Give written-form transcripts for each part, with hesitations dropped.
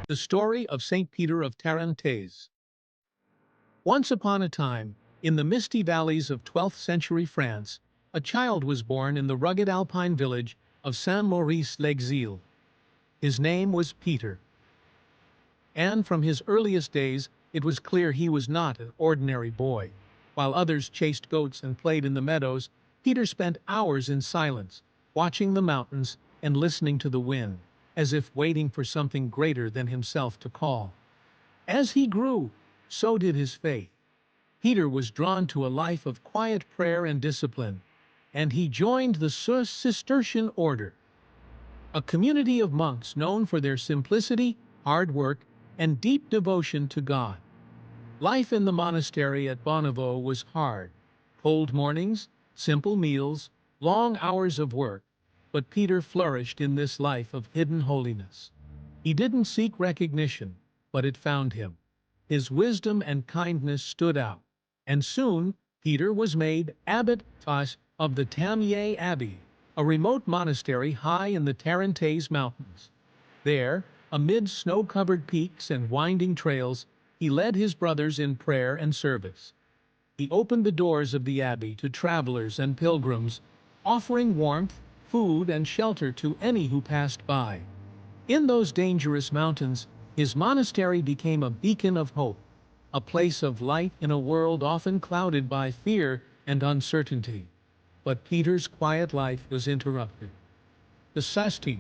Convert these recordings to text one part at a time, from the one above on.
The story of St. Peter of Tarentaise. Once upon a time, in the misty valleys of 12th century France, a child was born in the rugged alpine village of Saint-Maurice-l'Exil. His name was Peter, and from his earliest days it was clear he was not an ordinary boy. While others chased goats and played in the meadows, Peter spent hours in silence, watching the mountains and listening to the wind, as if waiting for something greater than himself to call. As he grew, so did his faith. Peter was drawn to a life of quiet prayer and discipline, and he joined the Cistercian order, a community of monks known for their simplicity, hard work, and deep devotion to God. Life in the monastery at Bonneveau was hard. Cold mornings, simple meals, long hours of work. But Peter flourished in this life of hidden holiness. He didn't seek recognition, but it found him. His wisdom and kindness stood out. And soon, Peter was made abbot of the Tamier Abbey, a remote monastery high in the Tarentaise mountains. There, amid snow-covered peaks and winding trails, he led his brothers in prayer and service. He opened the doors of the abbey to travelers and pilgrims, offering warmth, food, and shelter to any who passed by. In those dangerous mountains, his monastery became a beacon of hope, a place of light in a world often clouded by fear and uncertainty. But Peter's quiet life was interrupted. The St.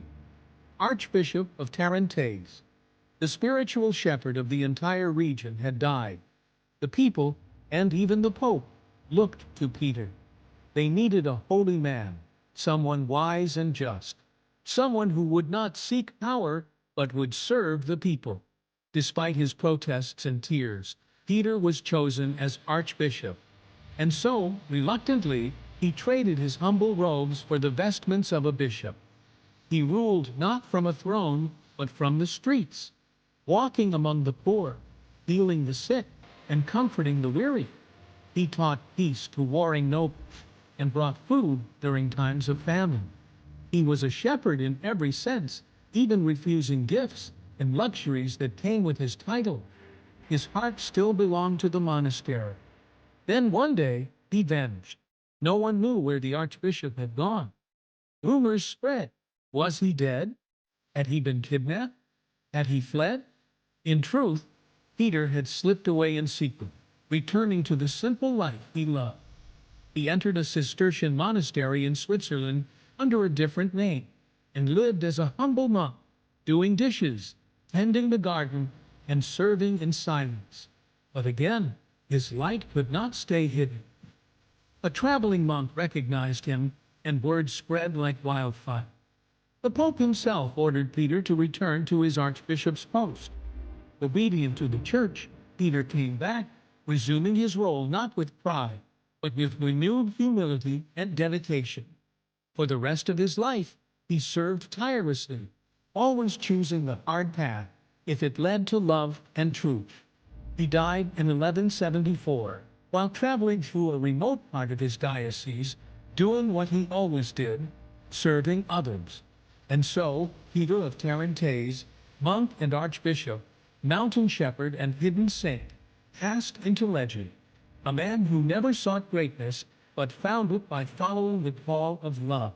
Archbishop of Tarentaise, the spiritual shepherd of the entire region, had died. The people, and even the Pope, looked to Peter. They needed a holy man, someone wise and just, someone who would not seek power but would serve the people. Despite his protests and tears, Peter was chosen as archbishop, and so, reluctantly, he traded his humble robes for the vestments of a bishop. He ruled not from a throne, but from the streets, walking among the poor, healing the sick, and comforting the weary. He taught peace to warring nobles, and brought food during times of famine. He was a shepherd in every sense, even refusing gifts and luxuries that came with his title. His heart still belonged to the monastery. Then one day, he vanished. No one knew where the archbishop had gone. Rumors spread. Was he dead? Had he been kidnapped? Had he fled? In truth, Peter had slipped away in secret, returning to the simple life he loved. He entered a Cistercian monastery in Switzerland under a different name, and lived as a humble monk, doing dishes, tending the garden, and serving in silence. But again, his light could not stay hidden. A traveling monk recognized him, and word spread like wildfire. The Pope himself ordered Peter to return to his archbishop's post. Obedient to the Church, Peter came back, resuming his role not with pride, but with renewed humility and dedication. For the rest of his life, he served tirelessly, always choosing the hard path if it led to love and truth. He died in 1174, while traveling through a remote part of his diocese, doing what he always did, serving others. And so, Peter of Tarentaise, monk and archbishop, mountain shepherd and hidden saint, passed into legend. A man who never sought greatness, but found it by following the call of love.